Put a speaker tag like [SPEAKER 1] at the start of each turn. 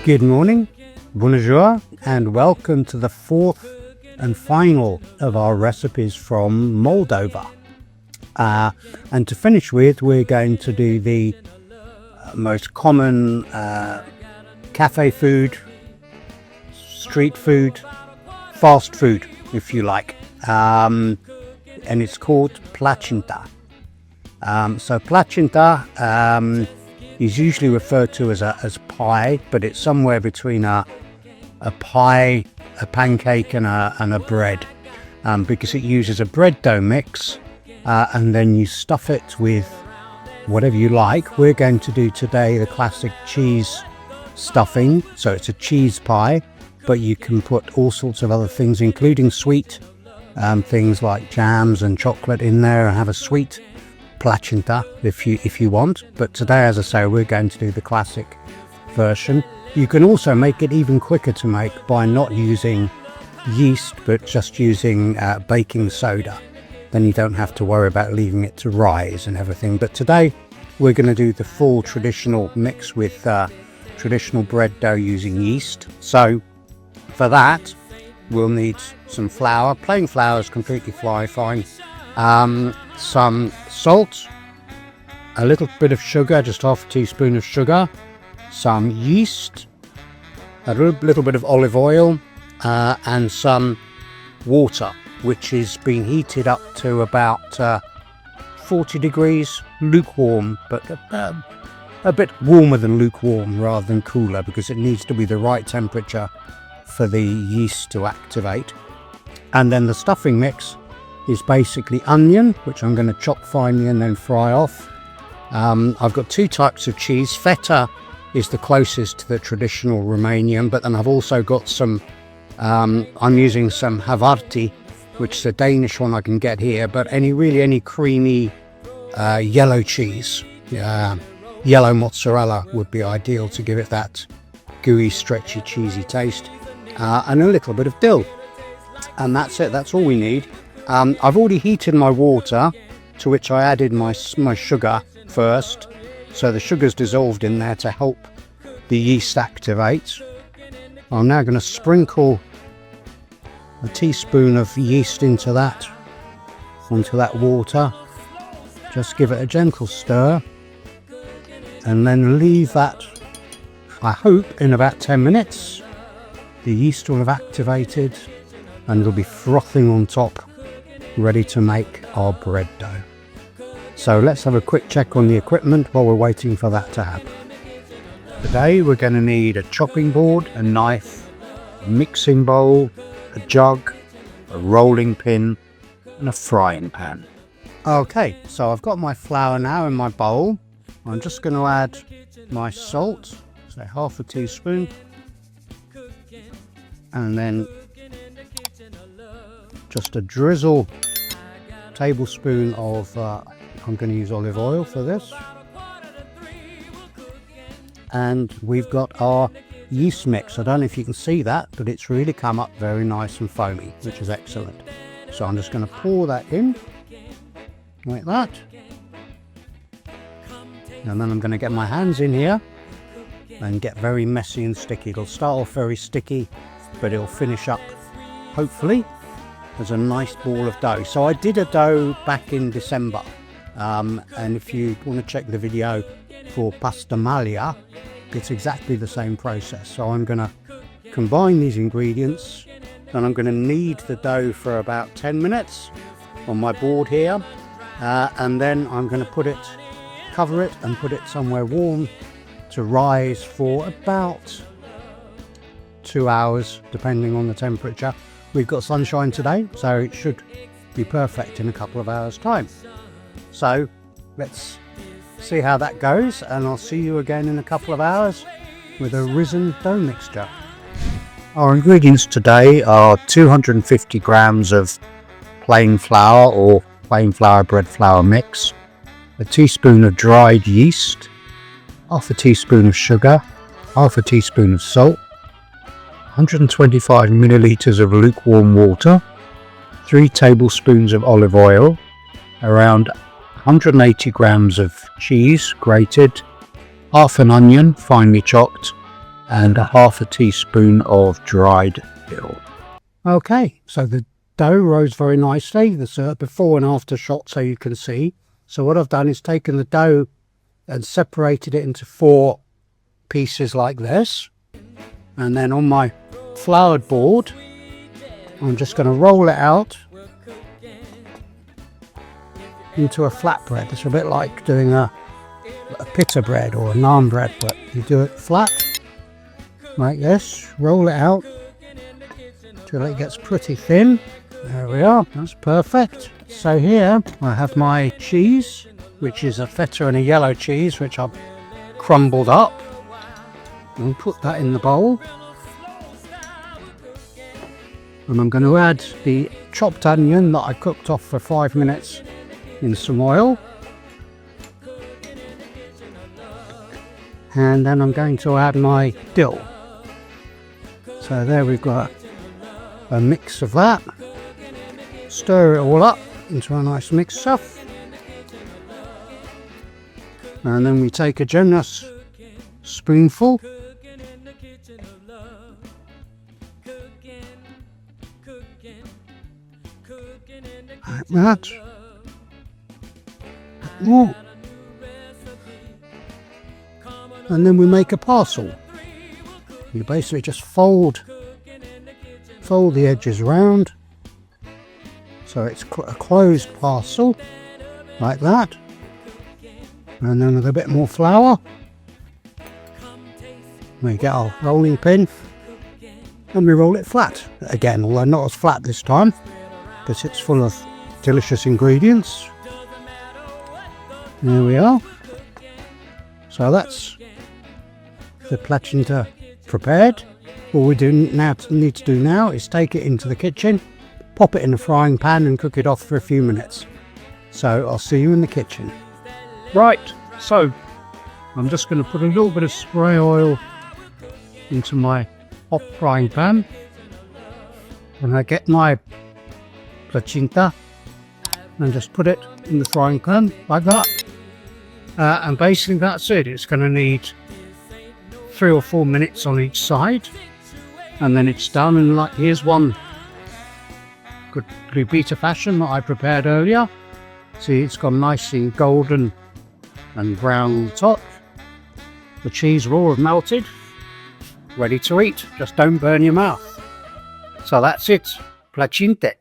[SPEAKER 1] Good morning, bonjour, and welcome to the fourth and final of our recipes from Moldova. And to finish with, we're going to do the most common cafe food, street food, fast food, if you like, and it's called Placinte. So Placinte is usually referred to as pie, but it's somewhere between a pie, a pancake, and a bread, because it uses a bread dough mix, and then you stuff it with whatever you like. We're going to do today the classic cheese stuffing, so it's a cheese pie, but you can put all sorts of other things, including sweet things like jams and chocolate in there, and have a sweet Placinte if you want. But today, as I say, we're going to do the classic version. You can also make it even quicker to make by not using yeast, but just using baking soda. Then you don't have to worry about leaving it to rise and everything. But today we're going to do the full traditional mix with traditional bread dough using yeast. So for that we'll need some flour. Plain flour is completely fine. Some salt, a little bit of sugar, just half a teaspoon of sugar, some yeast, a little bit of olive oil, and some water, which is being heated up to about 40 degrees, lukewarm, but a bit warmer than lukewarm rather than cooler, because it needs to be the right temperature for the yeast to activate. And then the stuffing mix is basically onion, which I'm going to chop finely and then fry off. I've got two types of cheese. Feta is the closest to the traditional Romanian, but then I've also got some, I'm using some Havarti, which is a Danish one I can get here, but any creamy yellow cheese, yellow mozzarella would be ideal to give it that gooey, stretchy, cheesy taste, and a little bit of dill. And that's it, that's all we need. I've already heated my water, to which I added my sugar first, so the sugar's dissolved in there to help the yeast activate. I'm now going to sprinkle a teaspoon of yeast onto that water. Just give it a gentle stir, and then leave that, I hope, in about 10 minutes. The yeast will have activated and it'll be frothing on top, ready to make our bread dough. So let's have a quick check on the equipment while we're waiting for that to happen. Today we're going to need a chopping board, a knife, a mixing bowl, a jug, a rolling pin, and a frying pan. Okay, so I've got my flour now in my bowl. I'm just going to add my salt, so half a teaspoon, and then just a drizzle tablespoon of I'm going to use olive oil for this, and we've got our yeast mix. I don't know if you can see that, but it's really come up very nice and foamy, which is excellent. So I'm just going to pour that in like that, and then I'm going to get my hands in here and get very messy and sticky. It'll start off very sticky, but it'll finish up hopefully as a nice ball of dough. So I did a dough back in December, and if you want to check the video for pasta maglia, it's exactly the same process. So I'm going to combine these ingredients, and I'm going to knead the dough for about 10 minutes on my board here, and then I'm going to cover it and put it somewhere warm to rise for about 2 hours, depending on the temperature. We've got sunshine today, so it should be perfect in a couple of hours time. So let's see how that goes, and I'll see you again in a couple of hours with a risen dough mixture. Our ingredients today are 250 grams of plain flour or plain flour bread flour mix, a teaspoon of dried yeast, half a teaspoon of sugar, half a teaspoon of salt, 125 milliliters of lukewarm water, 3 tablespoons of olive oil, around 180 grams of cheese grated, half an onion finely chopped, and a half a teaspoon of dried dill. Okay, so the dough rose very nicely. There's a before and after shot so you can see. So what I've done is taken the dough and separated it into 4 pieces like this. And then on my floured board, I'm just going to roll it out into a flatbread. It's a bit like doing a pita bread or a naan bread, but you do it flat like this. Roll it out till it gets pretty thin. There we are, that's perfect. So here I have my cheese, which is a feta and a yellow cheese, which I've crumbled up, and put that in the bowl. And I'm going to add the chopped onion that I cooked off for 5 minutes in some oil. And then I'm going to add my dill. So there we've got a mix of that. Stir it all up into a nice mixture. And then we take a generous spoonful like that. Ooh. And then we make a parcel. You basically just fold the edges round so it's a closed parcel like that, and then with a bit more flour we get our rolling pin and we roll it flat again, although not as flat this time because it's full of delicious ingredients. There we are. So that's the placinte prepared. All we need to do now is take it into the kitchen, pop it in a frying pan and cook it off for a few minutes. So I'll see you in the kitchen. Right, so I'm just going to put a little bit of spray oil into my hot frying pan, and I get my placinte and just put it in the frying pan like that. And basically that's it. It's going to need 3 or 4 minutes on each side, and then it's done. And like, here's one good glubita fashion that I prepared earlier. See, it's gone nicely golden and brown on top. The cheese raw have melted, ready to eat. Just don't burn your mouth. So that's it, placinte.